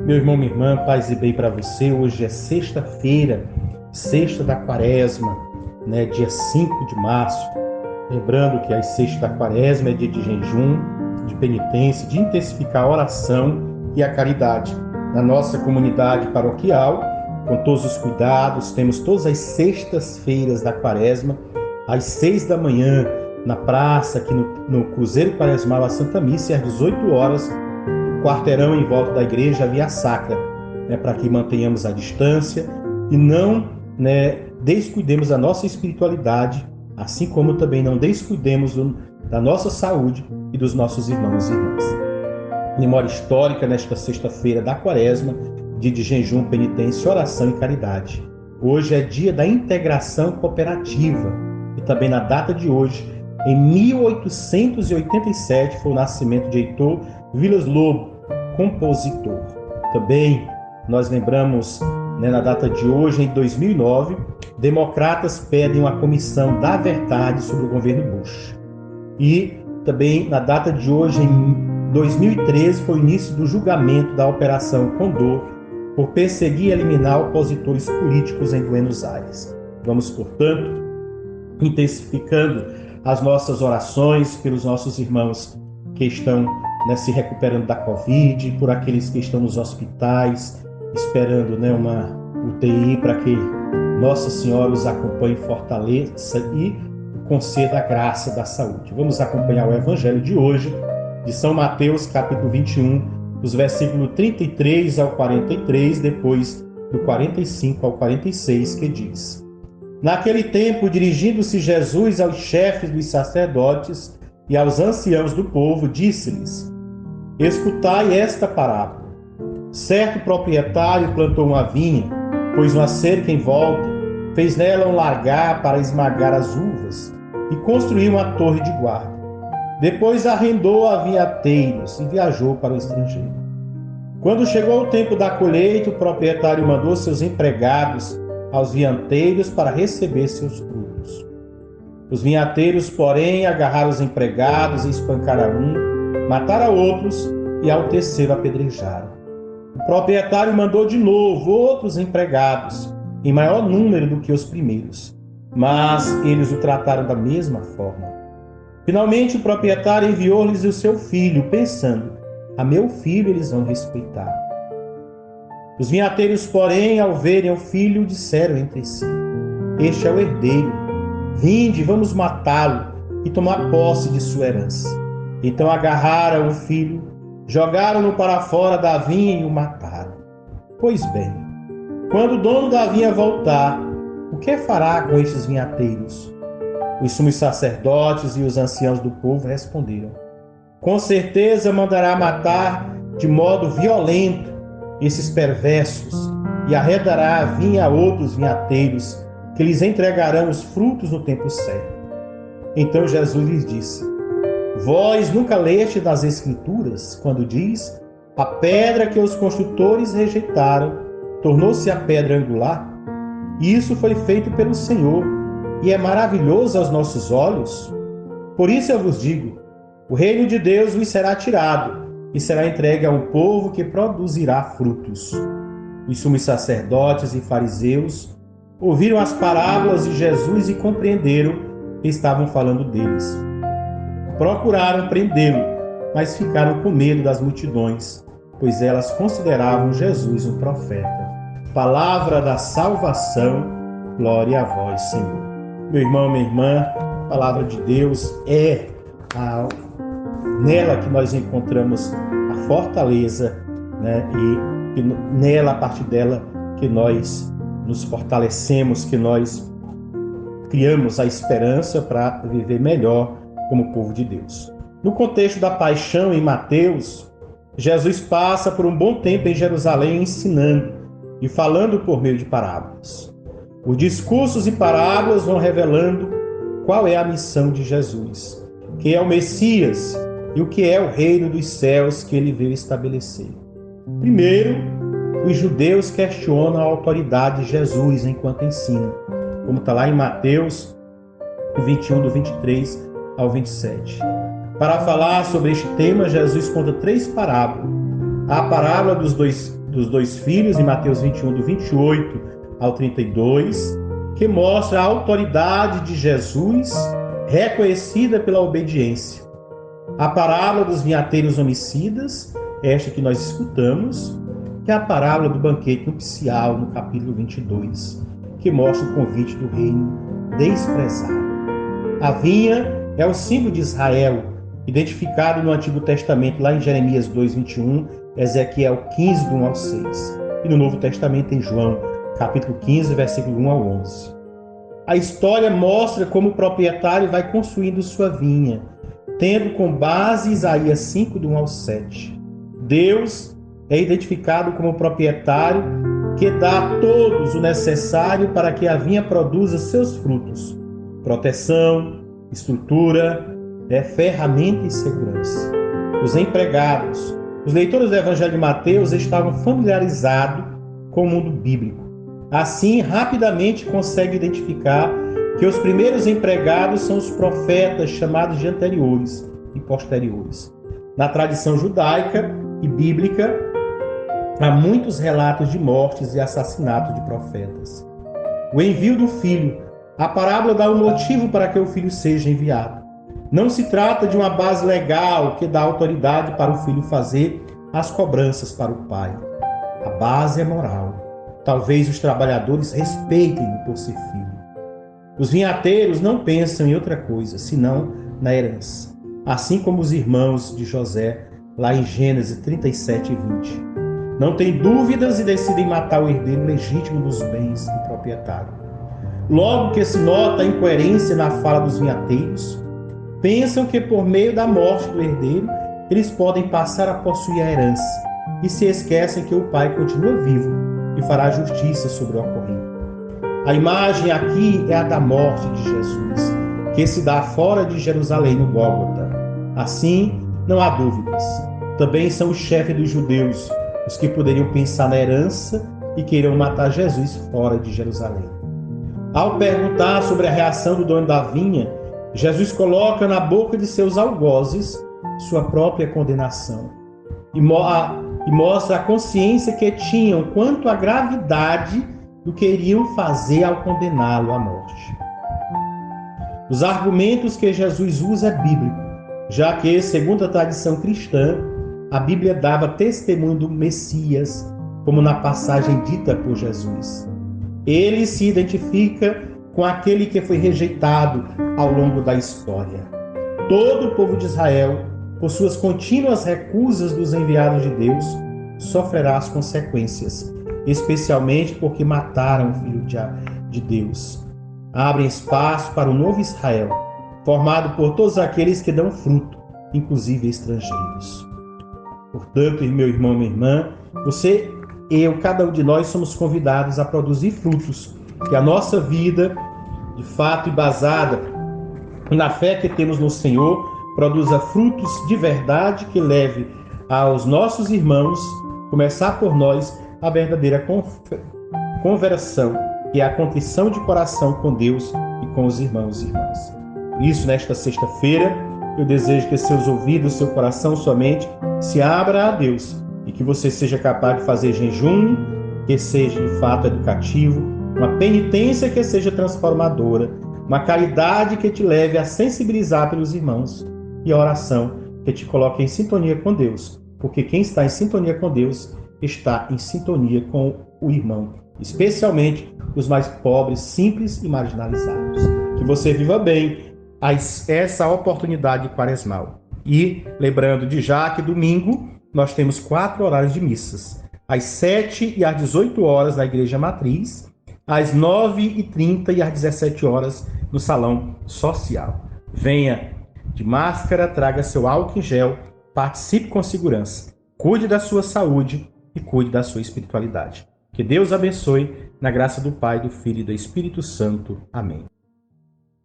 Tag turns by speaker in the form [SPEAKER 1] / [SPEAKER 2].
[SPEAKER 1] Meu irmão, minha irmã, paz e bem para você. Hoje é sexta-feira, sexta da quaresma, dia 5 de março. Lembrando que as sextas da quaresma é dia de jejum, de penitência, de intensificar a oração e a caridade. Na nossa comunidade paroquial, com todos os cuidados, temos todas as sextas-feiras da quaresma, às 6 da manhã, na praça, aqui no Cruzeiro Quaresmal, a Santa Missa, e às 18 horas, quarteirão em volta da igreja, a Via Sacra, para que mantenhamos a distância e não descuidemos da nossa espiritualidade, assim como também não descuidemos da nossa saúde e dos nossos irmãos e irmãs. Memória histórica nesta sexta-feira da quaresma, dia de jejum, penitência, oração e caridade. Hoje é dia da integração cooperativa e também na data de hoje, em 1887, foi o nascimento de Heitor Vilas-Lobo, compositor. Também nós lembramos, na data de hoje, em 2009, democratas pedem uma comissão da verdade sobre o governo Bush. E também na data de hoje, em 2013, foi o início do julgamento da Operação Condor por perseguir e eliminar opositores políticos em Buenos Aires. Vamos, portanto, intensificando as nossas orações pelos nossos irmãos que estão se recuperando da Covid, por aqueles que estão nos hospitais, esperando uma UTI para que Nossa Senhora os acompanhe, fortaleça e conceda a graça da saúde. Vamos acompanhar o Evangelho de hoje, de São Mateus, capítulo 21, dos versículos 33 ao 43, depois do 45 ao 46, que diz: Naquele tempo, dirigindo-se Jesus aos chefes dos sacerdotes e aos anciãos do povo, disse-lhes: Escutai esta parábola. Certo proprietário plantou uma vinha, pôs uma cerca em volta, fez nela um lagar para esmagar as uvas e construiu uma torre de guarda. Depois arrendou a vinhateiros e viajou para o estrangeiro. Quando chegou o tempo da colheita, o proprietário mandou seus empregados aos vinhateiros para receber seus frutos. Os vinhateiros, porém, agarraram os empregados e espancaram um, mataram outros e ao terceiro apedrejaram. O proprietário mandou de novo outros empregados, em maior número do que os primeiros, mas eles o trataram da mesma forma. Finalmente o proprietário enviou-lhes o seu filho, pensando: a meu filho eles vão respeitar. Os vinhateiros, porém, ao verem o filho, disseram entre si: Este é o herdeiro. Vinde, vamos matá-lo e tomar posse de sua herança. Então agarraram o filho, jogaram-no para fora da vinha e o mataram. Pois bem, quando o dono da vinha voltar, o que fará com estes vinhateiros? Os sumos sacerdotes e os anciãos do povo responderam: Com certeza mandará matar de modo violento esses perversos e arredará a vinha a outros vinhateiros, que lhes entregarão os frutos no tempo certo. Então Jesus lhes disse: Vós nunca leste nas Escrituras, quando diz: a pedra que os construtores rejeitaram tornou-se a pedra angular? E isso foi feito pelo Senhor, e é maravilhoso aos nossos olhos. Por isso eu vos digo: o reino de Deus vos será tirado, e será entregue a um povo que produzirá frutos. Os sumos sacerdotes e fariseus ouviram as parábolas de Jesus e compreenderam que estavam falando deles. Procuraram prendê-lo, mas ficaram com medo das multidões, pois elas consideravam Jesus um profeta. Palavra da salvação, glória a vós, Senhor. Meu irmão, minha irmã, a palavra de Deus é nela que nós encontramos a fortaleza, e nela, a partir dela, que nós nos fortalecemos, que nós criamos a esperança para viver melhor como povo de Deus. No contexto da paixão em Mateus, Jesus passa por um bom tempo em Jerusalém ensinando e falando por meio de parábolas. Os discursos e parábolas vão revelando qual é a missão de Jesus, que é o Messias e o que é o reino dos céus que ele veio estabelecer. Primeiro, os judeus questionam a autoridade de Jesus enquanto ensina, como está lá em Mateus 21, do 23 ao 27. Para falar sobre este tema, Jesus conta 3 parábolas. A parábola dos dos dois filhos, em Mateus 21, do 28 ao 32, que mostra a autoridade de Jesus reconhecida pela obediência. A parábola dos vinhateiros homicidas, esta que nós escutamos, que é a parábola do banquete nupcial, no capítulo 22, que mostra o convite do reino desprezado. A vinha é o símbolo de Israel, identificado no Antigo Testamento, lá em Jeremias 2:21, Ezequiel 15, do 1 ao 6, e no Novo Testamento em João, capítulo 15, versículo 1 ao 11. A história mostra como o proprietário vai construindo sua vinha, tendo com base Isaías 5, do 1 ao 7. Deus é identificado como proprietário que dá a todos o necessário para que a vinha produza seus frutos: proteção, estrutura, ferramenta e segurança. Os empregados, os leitores do Evangelho de Mateus estavam familiarizados com o mundo bíblico. Assim, rapidamente consegue identificar que os primeiros empregados são os profetas, chamados de anteriores e posteriores. Na tradição judaica e bíblica, há muitos relatos de mortes e assassinatos de profetas. O envio do filho. A parábola dá um motivo para que o filho seja enviado. Não se trata de uma base legal que dá autoridade para o filho fazer as cobranças para o pai. A base é moral. Talvez os trabalhadores respeitem-no por ser filho. Os vinhateiros não pensam em outra coisa, senão na herança. Assim como os irmãos de José, lá em Gênesis 37 e 20. Não têm dúvidas e decidem matar o herdeiro legítimo dos bens do proprietário. Logo que se nota a incoerência na fala dos vinhateiros, pensam que por meio da morte do herdeiro, eles podem passar a possuir a herança e se esquecem que o pai continua vivo e fará justiça sobre o ocorrido. A imagem aqui é a da morte de Jesus, que se dá fora de Jerusalém, no Gólgota. Assim, não há dúvidas. Também são os chefes dos judeus, os que poderiam pensar na herança e queiram matar Jesus fora de Jerusalém. Ao perguntar sobre a reação do dono da vinha, Jesus coloca na boca de seus algozes sua própria condenação e mostra a consciência que tinham quanto à gravidade do que iriam fazer ao condená-lo à morte. Os argumentos que Jesus usa é bíblico, já que, segundo a tradição cristã, a Bíblia dava testemunho do Messias, como na passagem dita por Jesus. Ele se identifica com aquele que foi rejeitado ao longo da história. Todo o povo de Israel, por suas contínuas recusas dos enviados de Deus, sofrerá as consequências, especialmente porque mataram o Filho de Deus. Abrem espaço para o novo Israel, formado por todos aqueles que dão fruto, inclusive estrangeiros. Portanto, meu irmão, minha irmã, você, eu, cada um de nós somos convidados a produzir frutos, que a nossa vida, de fato, embasada na fé que temos no Senhor, produza frutos de verdade que leve aos nossos irmãos, começar por nós, a verdadeira conversão, que é a contrição de coração com Deus e com os irmãos e irmãs. Por isso, nesta sexta-feira, eu desejo que seus ouvidos, seu coração, sua mente se abra a Deus e que você seja capaz de fazer jejum que seja de fato educativo, uma penitência que seja transformadora, uma caridade que te leve a sensibilizar pelos irmãos e a oração que te coloque em sintonia com Deus, porque quem está em sintonia com Deus está em sintonia com o irmão, especialmente os mais pobres, simples e marginalizados. Que você viva bem essa oportunidade quaresmal. E lembrando de já que domingo nós temos 4 horários de missas, às 7 e às 18 horas na Igreja Matriz, às 9h30 e às 17 horas no Salão Social. Venha de máscara, traga seu álcool em gel, participe com segurança, cuide da sua saúde e cuide da sua espiritualidade. Que Deus abençoe, na graça do Pai, do Filho e do Espírito Santo. Amém.